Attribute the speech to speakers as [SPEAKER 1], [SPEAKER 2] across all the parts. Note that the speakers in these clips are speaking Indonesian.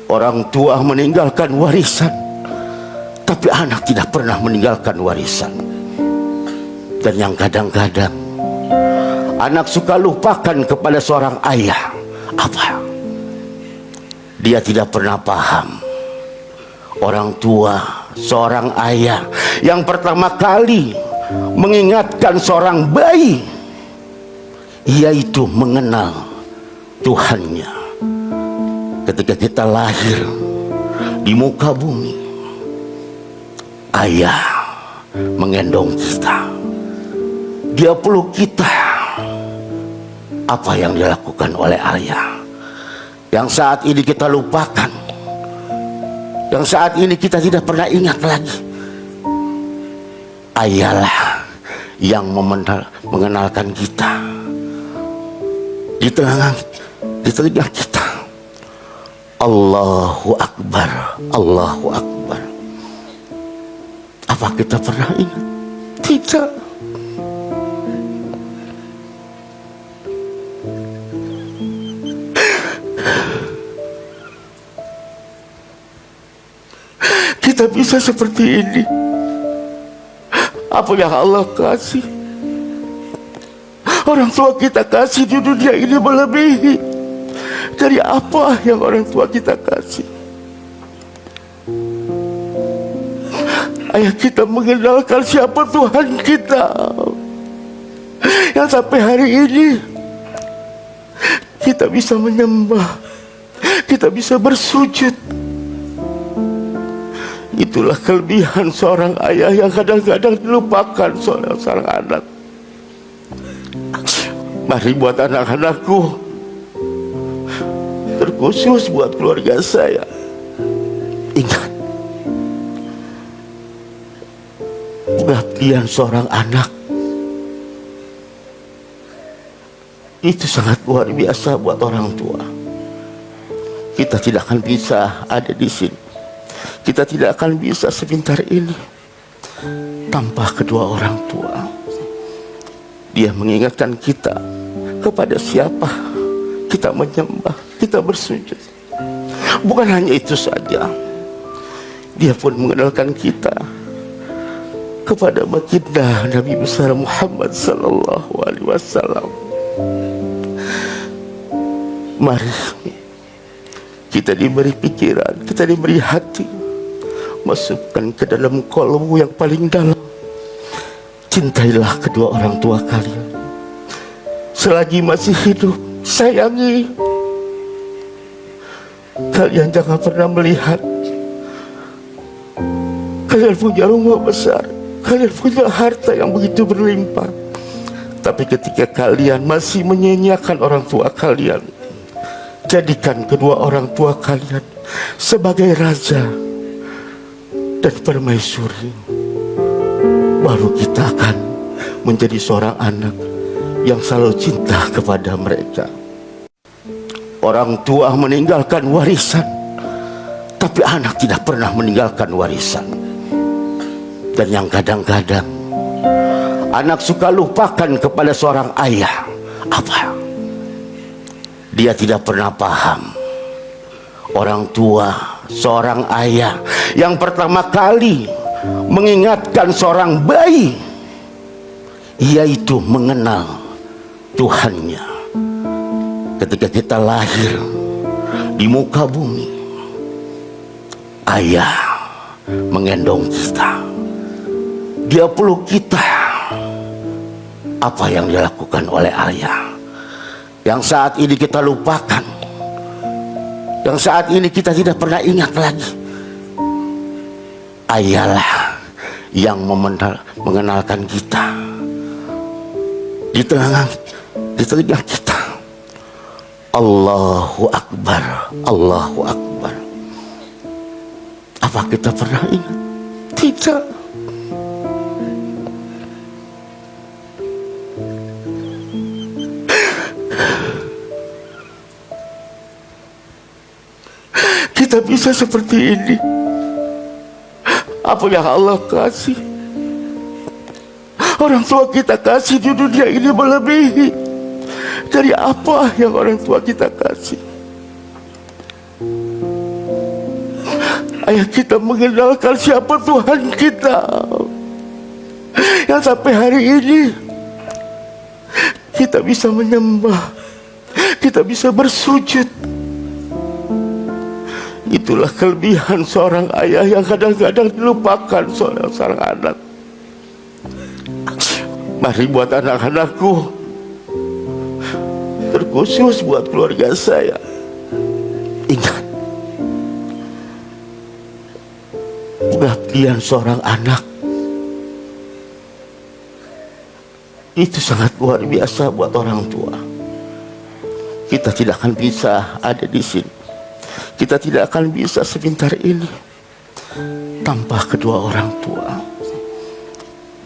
[SPEAKER 1] Orang tua meninggalkan warisan, tapi anak tidak pernah meninggalkan warisan. Dan yang kadang-kadang anak suka lupakan kepada seorang ayah, apa? Dia tidak pernah paham. Orang tua, seorang ayah yang pertama kali mengingatkan seorang bayi, yaitu mengenal Tuhannya. Ketika kita lahir di muka bumi, ayah menggendong kita, dia peluk kita. Apa yang dilakukan oleh ayah yang saat ini kita lupakan, yang saat ini kita tidak pernah ingat lagi? Ayahlah yang mengenalkan kita di telinga kita. Allahu Akbar, Allahu Akbar. Apa kita pernah ingat? Tidak. Kita bisa seperti ini. Apa yang Allah kasih, orang tua kita kasih di dunia ini melebihi dari apa yang orang tua kita kasih. Ayah kita mengenalkan siapa Tuhan kita, yang sampai hari ini kita bisa menyembah, kita bisa bersujud. Itulah kelebihan seorang ayah yang kadang-kadang dilupakan seorang anak. Mari buat anak-anakku, terkhusus buat keluarga saya, ingat, pengabdian seorang anak itu sangat luar biasa buat orang tua. Kita tidak akan bisa ada di sini, kita tidak akan bisa sepintar ini tanpa kedua orang tua. Dia mengingatkan kita kepada siapa kita menyembah, kita bersujud. Bukan hanya itu saja, dia pun mengenalkan kita kepada baginda Nabi besar Muhammad sallallahu alaihi wasallam. Mari kita diberi pikiran, kita diberi hati, masukkan ke dalam kolbu yang paling dalam. Cintailah kedua orang tua kalian selagi masih hidup, sayangi. Kalian jangan pernah melihat kalian punya rumah besar, kalian punya harta yang begitu berlimpah, tapi ketika kalian masih menyanyiakan orang tua kalian, jadikan kedua orang tua kalian sebagai raja dan permaisuri. Baru kita akan menjadi seorang anak yang selalu cinta kepada mereka. Orang tua meninggalkan warisan, tapi anak tidak pernah meninggalkan warisan. Dan yang kadang-kadang anak suka lupakan kepada seorang ayah, apa? Dia tidak pernah paham. Orang tua, seorang ayah yang pertama kali mengingatkan seorang bayi, yaitu mengenal Tuhannya. Ketika kita lahir di muka bumi, ayah menggendong kita, dia peluk kita. Apa yang dilakukan oleh ayah yang saat ini kita lupakan, yang saat ini kita tidak pernah ingat lagi? Ayahlah yang mengenalkan kita di telinga kita. Allahu Akbar, Allahu Akbar. Apa kita pernah ingat? Tidak. Kita bisa seperti ini. Apa yang Allah kasih, orang tua kita kasih di dunia ini melebihi dari apa yang orang tua kita kasih. ayah kita mengenalkan siapa Tuhan kita, yang sampai hari ini kita bisa menyembah, kita bisa bersujud. Itulah kelebihan seorang ayah yang kadang-kadang dilupakan seorang anak. Mari buat anak-anakku, terkhusus buat keluarga saya, ingat, pengabdian seorang anak itu sangat luar biasa buat orang tua. Kita tidak akan bisa ada di sini, kita tidak akan bisa sepintar ini tanpa kedua orang tua.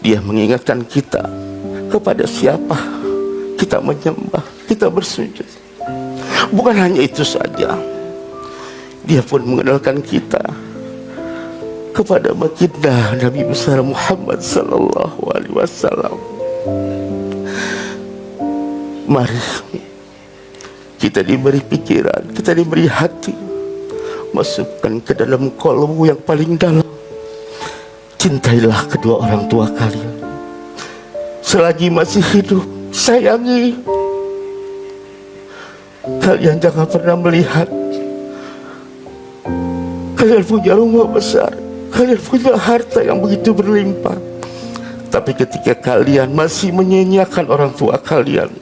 [SPEAKER 1] Dia mengingatkan kita kepada siapa kita menyembah, kita bersujud. Bukan hanya itu saja, dia pun mengenalkan kita kepada baginda Nabi besar Muhammad sallallahu alaihi wasallam. Mari kita diberi pikiran, kita diberi hati, masukkan ke dalam kolbu yang paling dalam. Cintailah kedua orang tua kalian selagi masih hidup, sayangi. Kalian jangan pernah melihat kalian punya rumah besar, kalian punya harta yang begitu berlimpah, tapi ketika kalian masih menyanyiakan orang tua kalian,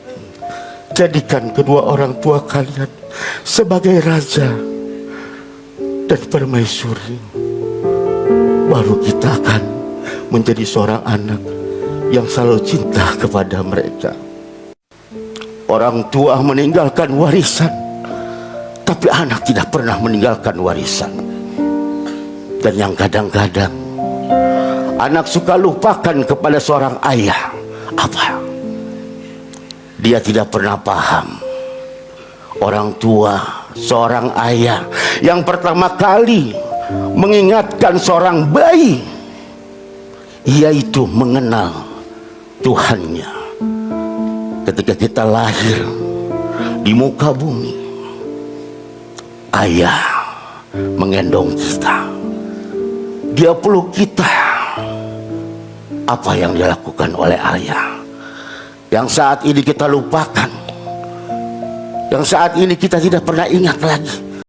[SPEAKER 1] jadikan kedua orang tua kalian sebagai raja dan permaisuri. Baru kita akan menjadi seorang anak yang selalu cinta kepada mereka. Orang tua meninggalkan warisan, tapi anak tidak pernah meninggalkan warisan. Dan yang kadang-kadang anak suka lupakan kepada seorang ayah, apa? Dia tidak pernah paham. Orang tua, seorang ayah yang pertama kali mengingatkan seorang bayi, yaitu mengenal Tuhannya. Ketika kita lahir di muka bumi, ayah menggendong kita, dia peluk kita. Apa yang dilakukan oleh ayah yang saat ini kita lupakan, yang saat ini kita tidak pernah ingat lagi?